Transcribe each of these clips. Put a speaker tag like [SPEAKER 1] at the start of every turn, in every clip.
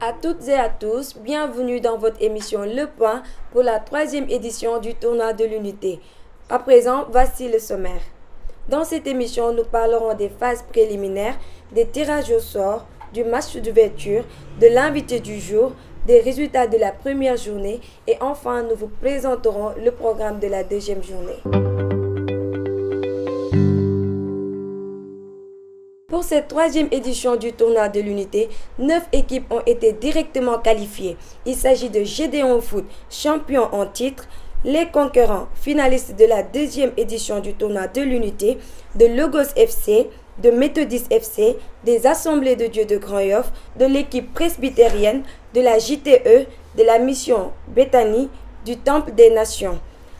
[SPEAKER 1] À toutes et à tous, bienvenue dans votre émission Le Point pour la 3e édition du tournoi de l'unité. À présent, voici le sommaire. Dans cette émission, nous parlerons des phases préliminaires, des tirages au sort, du match d'ouverture, de l'invité du jour, des résultats de la première journée et enfin, nous vous présenterons le programme de la deuxième journée. Pour cette 3e édition du tournoi de l'unité, 9 équipes ont été directement qualifiées. Il s'agit de Gédéon Foot, champion en titre, les concurrents finalistes de la 2e édition du tournoi de l'unité, de Logos FC, de Méthodiste FC, des Assemblées de Dieu de Grand-Yoff, de l'équipe presbytérienne, de la JTE, de la mission Bethany, du Temple des Nations.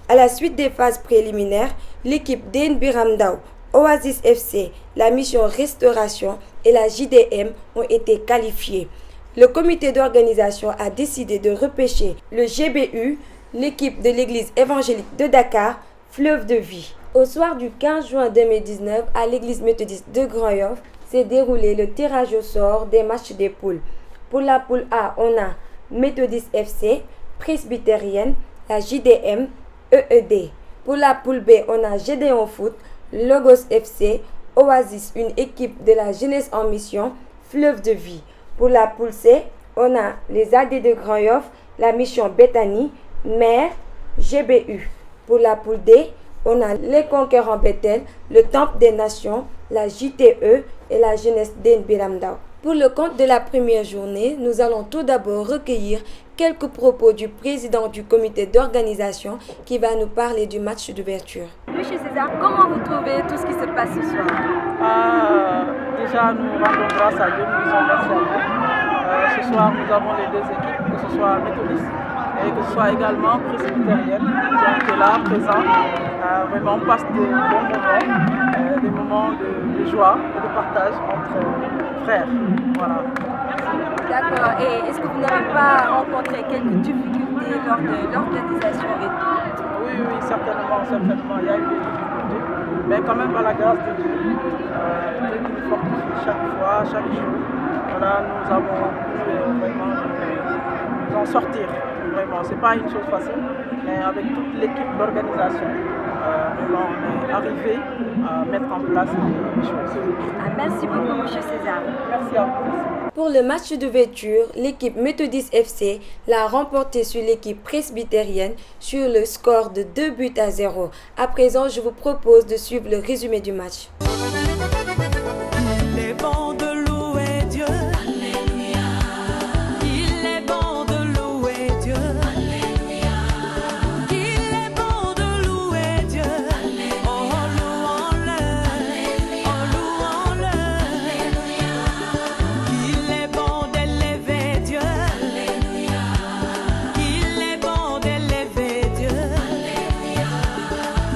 [SPEAKER 1] À la suite des phases préliminaires, l'équipe d'Ain Biramdao, Oasis FC, la mission Restauration et la JDM ont été qualifiés. Le comité d'organisation a décidé de repêcher le GBU, l'équipe de l'église évangélique de Dakar, Fleuve de Vie. Au soir du 15 juin 2019, à l'église méthodiste de Grand-Yoff, s'est déroulé le tirage au sort des matchs des poules. Pour la poule A, on a Méthodiste FC, Presbytérienne, la JDM, EED. Pour la poule B, on a Gédéon Foot, Logos FC, Oasis, une équipe de la jeunesse en mission, Fleuve de Vie. Pour la poule C, on a les AD de Grand-Yoff, la mission Bethany, Mère, GBU. Pour la poule D, on a les conquérants Bethel, le Temple des Nations, la JTE et la jeunesse d'Ain Biramdao. Pour le compte de la première journée, nous allons tout d'abord recueillir quelques propos du président du comité d'organisation qui va nous parler du match d'ouverture.
[SPEAKER 2] Monsieur César, comment vous trouvez tout ce qui se passe ce soir?
[SPEAKER 3] Déjà, nous rendons grâce à Dieu, nous disons merci à Dieu. Ce soir, nous avons les deux équipes, que ce soit méthodiste et que ce soit également presbytérienne, qui ont été là, présents. Vraiment, on passe des bons moments, des moments de joie et de partage entre frères. Voilà.
[SPEAKER 2] D'accord. Et est-ce que vous n'avez pas rencontré quelques difficultés lors de l'organisation et tout?
[SPEAKER 3] Oui, certainement. Il y a eu des difficultés. Mais quand même, par la grâce de Dieu, Dieu qui nous fortifie chaque fois, chaque jour. Voilà, nous avons pu vraiment nous en sortir. Vraiment, ce n'est pas une chose facile, mais avec toute l'équipe d'organisation, on est arrivé à mettre en place les choses.
[SPEAKER 2] Merci beaucoup, M. César.
[SPEAKER 3] Merci à vous.
[SPEAKER 1] Pour le match d'ouverture, l'équipe Méthodiste FC l'a remporté sur l'équipe presbytérienne sur le score de 2-0. À présent, je vous propose de suivre le résumé du match.
[SPEAKER 4] Il est bon de louer Dieu. Alléluia. Il est bon de louer Dieu. Alléluia. Il est bon de louer Dieu. Alléluia. Oh, louons-le. Alléluia. Oh, louons-le. Alléluia. Il est bon d'élever Dieu. Alléluia. Il est bon d'élever Dieu. Alléluia.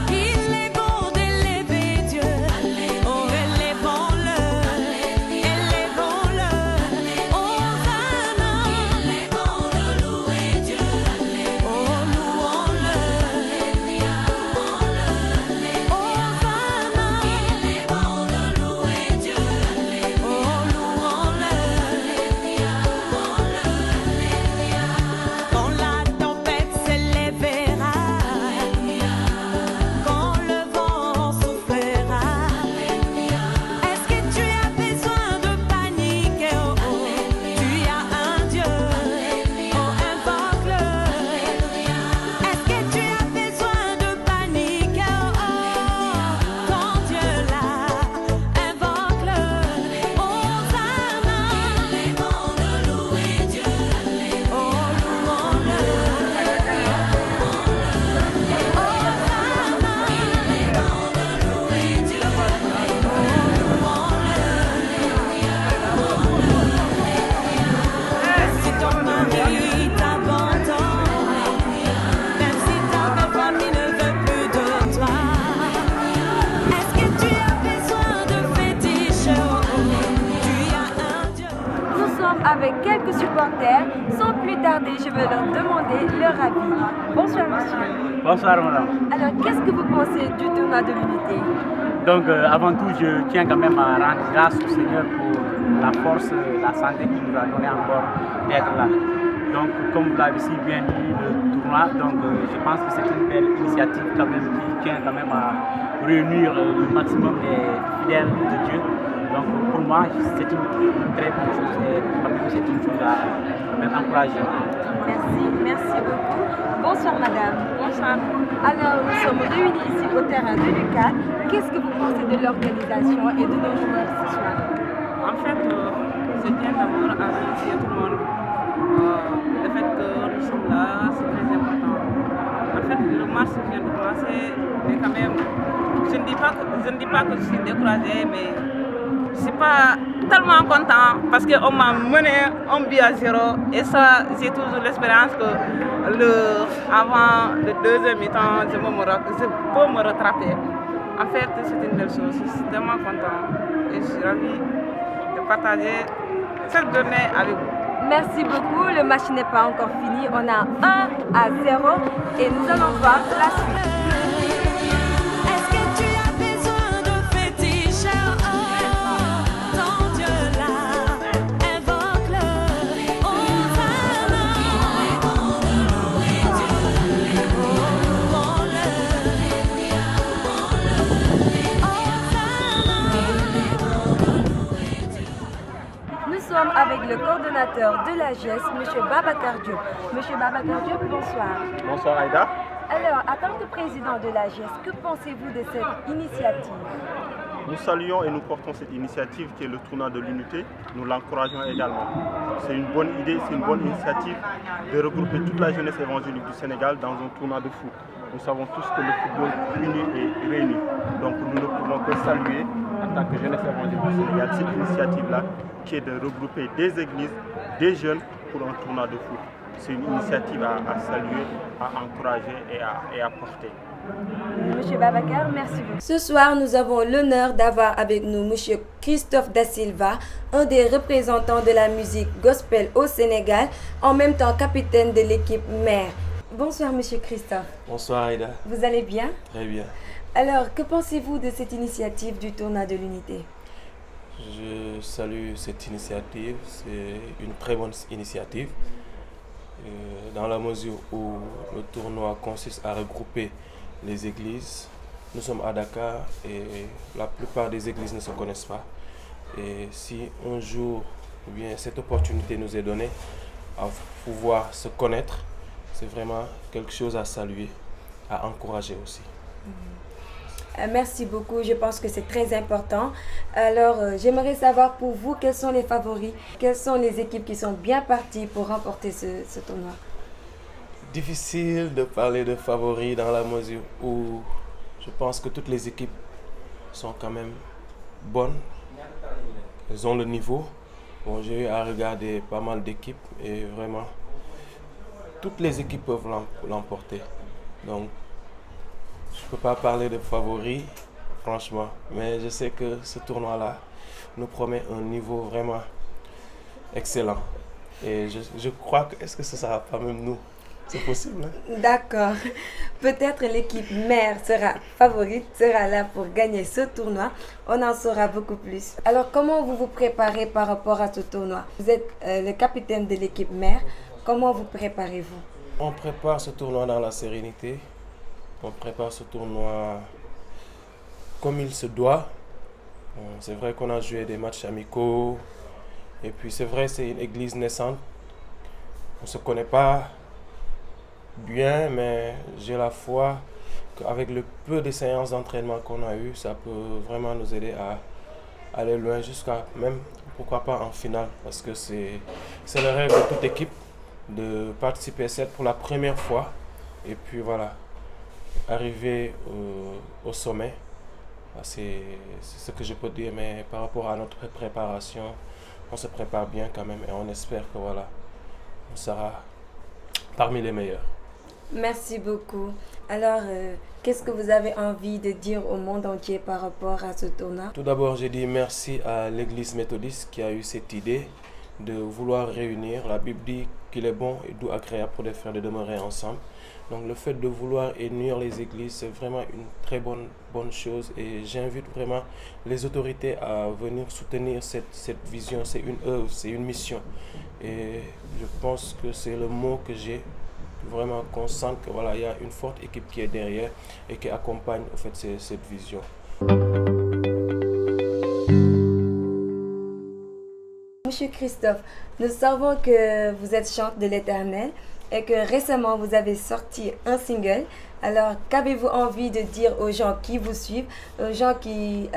[SPEAKER 4] Il est bon d'élever Dieu. Alléluia. Oh, élevons-le. Élevons-le. Hosanna. Il est bon de louer Dieu. Oh, louons-le. Alléluia. Hosanna. Il est bon de louer Dieu. Oh, louons-le. Alléluia. Quand la tempête s'élèvera, quand le vent soufflera, est-ce que tu as besoin de paniquer? Oh, tu as un Dieu, oh, invoque-le. Est-ce que tu as besoin de paniquer? Oh, ton Dieu là, invoque-le. Hosanna, il est bon de louer Dieu. Oh, louons-le. Si ton mari t'abandonne, même si ta famille ne veut plus de toi, est-ce que tu as besoin de fétiches? Tu as un Dieu.
[SPEAKER 2] Nous sommes avec quelques supporters. Sans plus tarder, je vais leur demander leur avis. Bonsoir, monsieur.
[SPEAKER 5] Bonsoir madame.
[SPEAKER 2] Alors, qu'est-ce que vous pensez du tournoi de l'unité?
[SPEAKER 5] Donc avant tout, je tiens quand même à rendre grâce au Seigneur pour la force, la santé qui nous a donné encore d'être là. Donc, comme vous l'avez si bien dit, le tournoi, donc, je pense que c'est une belle initiative quand même qui tient quand même à réunir le maximum des fidèles de Dieu. Donc, pour moi, c'est une très bonne chose et quand même c'est une chose à même encourager.
[SPEAKER 2] Merci beaucoup. Bonsoir madame. Bonsoir. Alors, nous sommes réunis ici au terrain de l'UCAD. Qu'est-ce que vous pensez de l'organisation et de nos joueurs ce soir?
[SPEAKER 6] En fait, je tiens d'abord à remercier tout le monde. Le fait que nous sommes là, c'est très important. En fait, le match vient de commencer, mais quand même, je ne dis pas que je suis découragée, mais je ne suis pas tellement content parce qu'on m'a mené un but à 0 et ça, j'ai toujours l'espérance que avant le deuxième mi-temps, je peux me rattraper. En fait, c'est une belle chose, je suis tellement content et je suis ravie de partager cette journée avec vous.
[SPEAKER 2] Merci beaucoup. Le match n'est pas encore fini. On a 1-0 et nous allons voir la suite.
[SPEAKER 4] Est-ce que tu as besoin de féticheur? Ton Dieu là, invoque-le.
[SPEAKER 2] Nous sommes avec le coordonnateur de la GES, M. Babacar Diop. M. Babacar Diop, bonsoir.
[SPEAKER 7] Bonsoir Aïda.
[SPEAKER 2] Alors, en tant que président de la GES, que pensez-vous de cette initiative?
[SPEAKER 7] Nous saluons et nous portons cette initiative qui est le tournoi de l'unité. Nous l'encourageons également. C'est une bonne idée, c'est une bonne initiative de regrouper toute la jeunesse évangélique du Sénégal dans un tournoi de foot. Nous savons tous que le football unit et réunit. Donc nous ne pouvons que saluer en tant que jeunesse évangélique du Sénégal cette initiative-là qui est de regrouper des églises, des jeunes pour un tournoi de foot. C'est une initiative à saluer, à encourager et à porter.
[SPEAKER 2] Monsieur Babacar, merci beaucoup.
[SPEAKER 1] Ce soir, nous avons l'honneur d'avoir avec nous Monsieur Christophe Da Silva, un des représentants de la musique gospel au Sénégal, en même temps capitaine de l'équipe mère. Bonsoir Monsieur Christophe.
[SPEAKER 8] Bonsoir Aïda.
[SPEAKER 1] Vous allez bien?
[SPEAKER 8] Très bien.
[SPEAKER 1] Alors, que pensez-vous de cette initiative du tournoi de l'unité?
[SPEAKER 8] Je salue cette initiative, c'est une très bonne initiative. Dans la mesure où le tournoi consiste à regrouper les églises. Nous sommes à Dakar et la plupart des églises ne se connaissent pas. Et si un jour, ou bien cette opportunité nous est donnée à pouvoir se connaître, c'est vraiment quelque chose à saluer, à encourager aussi.
[SPEAKER 1] Merci beaucoup, je pense que c'est très important. Alors, j'aimerais savoir pour vous, quels sont les favoris? Quelles sont les équipes qui sont bien parties pour remporter ce tournoi?
[SPEAKER 8] Difficile de parler de favoris dans la mesure où je pense que toutes les équipes sont quand même bonnes. Elles ont le niveau. Bon, j'ai eu à regarder pas mal d'équipes et vraiment, toutes les équipes peuvent l'emporter. Donc, je ne peux pas parler de favoris, franchement. Mais je sais que ce tournoi-là nous promet un niveau vraiment excellent. Et je crois que, est-ce que ce ne sera pas même nous? C'est possible, hein?
[SPEAKER 1] D'accord. Peut-être l'équipe mère sera favorite, sera là pour gagner ce tournoi. On en saura beaucoup plus. Alors, comment vous vous préparez par rapport à ce tournoi? Vous êtes le capitaine de l'équipe mère. Comment vous préparez-vous?
[SPEAKER 8] On prépare ce tournoi dans la sérénité. On prépare ce tournoi comme il se doit. C'est vrai qu'on a joué des matchs amicaux. Et puis c'est vrai, c'est une église naissante. On ne se connaît pas bien, mais j'ai la foi qu'avec le peu de séances d'entraînement qu'on a eu, ça peut vraiment nous aider à aller loin jusqu'à même, pourquoi pas en finale. Parce que c'est le rêve de toute équipe de participer à cette pour la première fois. Et puis voilà, arriver au sommet, c'est ce que je peux dire. Mais par rapport à notre préparation, on se prépare bien quand même et on espère que voilà, on sera parmi les meilleurs.
[SPEAKER 1] Merci beaucoup. Alors, qu'est-ce que vous avez envie de dire au monde entier par rapport à ce tournoi?
[SPEAKER 8] Tout d'abord, je dis merci à l'église méthodiste qui a eu cette idée de vouloir réunir. La Bible dit qu'il est bon et doux agréable pour les frères de demeurer ensemble. Donc le fait de vouloir unir les églises, c'est vraiment une très bonne chose et j'invite vraiment les autorités à venir soutenir cette vision. C'est une œuvre, c'est une mission. Et je pense que c'est le mot que j'ai, vraiment qu'on sente que voilà, il y a une forte équipe qui est derrière et qui accompagne en fait cette vision.
[SPEAKER 1] Monsieur Christophe, nous savons que vous êtes chanteur de l'Éternel et que récemment vous avez sorti un single. Alors, qu'avez-vous envie de dire aux gens qui vous suivent, aux gens qui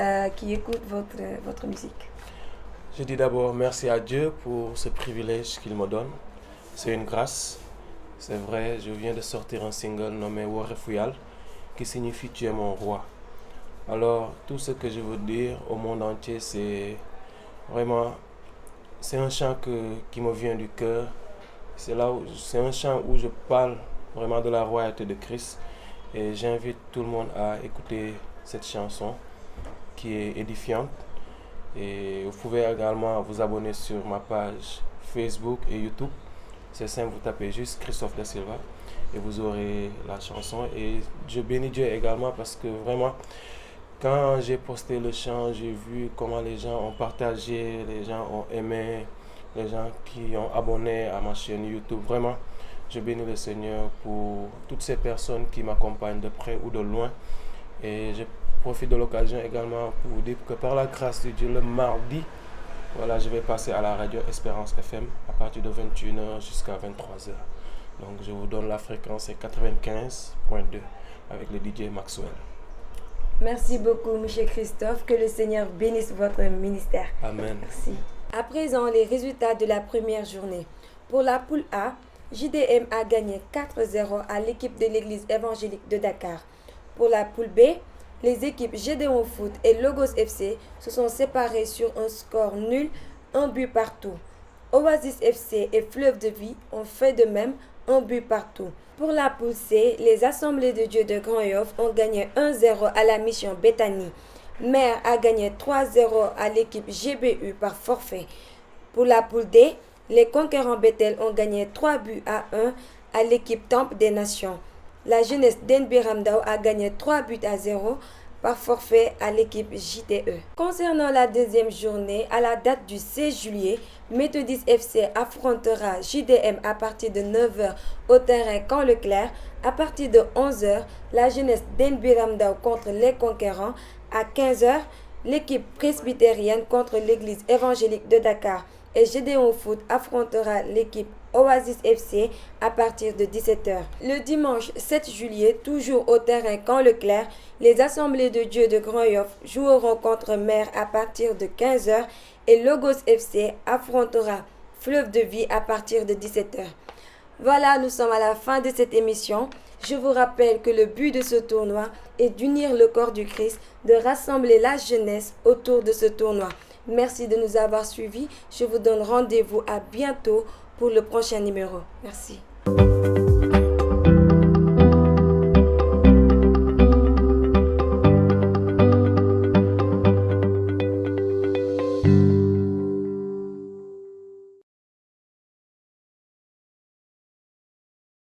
[SPEAKER 1] écoutent votre musique?
[SPEAKER 8] Je dis d'abord merci à Dieu pour ce privilège qu'il me donne. C'est une grâce. C'est vrai, je viens de sortir un single nommé Warefuyal, qui signifie Tu es mon roi. Alors, tout ce que je veux dire au monde entier, c'est vraiment, c'est un chant qui me vient du cœur. C'est un chant où je parle vraiment de la royauté de Christ. Et j'invite tout le monde à écouter cette chanson qui est édifiante. Et vous pouvez également vous abonner sur ma page Facebook et YouTube. C'est simple, vous tapez juste Christophe Da Silva et vous aurez la chanson. Et je bénis Dieu également parce que vraiment, quand j'ai posté le chant, j'ai vu comment les gens ont partagé, les gens ont aimé, les gens qui ont abonné à ma chaîne YouTube. Vraiment, je bénis le Seigneur pour toutes ces personnes qui m'accompagnent de près ou de loin. Et je profite de l'occasion également pour vous dire que par la grâce de Dieu, le mardi, voilà, je vais passer à la radio Espérance FM à partir de 21h jusqu'à 23h. Donc je vous donne la fréquence, c'est 95.2 avec le DJ Maxwell.
[SPEAKER 1] Merci beaucoup, M. Christophe. Que le Seigneur bénisse votre ministère.
[SPEAKER 8] Amen.
[SPEAKER 1] Merci. À présent, les résultats de la première journée. Pour la poule A, JDM a gagné 4-0 à l'équipe de l'église évangélique de Dakar. Pour la poule B, les équipes Gédéon Foot et Logos FC se sont séparées sur un score nul, un but partout. Oasis FC et Fleuve de Vie ont fait de même, un but partout. Pour la poule C, les Assemblées de Dieu de Grand Yoff ont gagné 1-0 à la mission Bethany. Mère a gagné 3-0 à l'équipe GBU par forfait. Pour la poule D, les Conquérants Bethel ont gagné 3-1 à l'équipe Temple des Nations. La jeunesse d'Enbiramdao a gagné 3-0 par forfait à l'équipe JTE. Concernant la deuxième journée, à la date du 16 juillet, Méthodiste FC affrontera JDM à partir de 9h au terrain Camp Leclerc. À partir de 11h, la jeunesse d'Enbiramdao contre les Conquérants. À 15h, l'équipe presbytérienne contre l'église évangélique de Dakar. Et Gédéon Foot affrontera l'équipe Oasis FC à partir de 17h. Le dimanche 7 juillet, toujours au terrain Camp Leclerc, les Assemblées de Dieu de Grand Yoff joueront contre Mère à partir de 15h et Logos FC affrontera Fleuve de Vie à partir de 17h. Voilà, nous sommes à la fin de cette émission. Je vous rappelle que le but de ce tournoi est d'unir le corps du Christ, de rassembler la jeunesse autour de ce tournoi. Merci de nous avoir suivis. Je vous donne rendez-vous à bientôt pour le prochain numéro. Merci.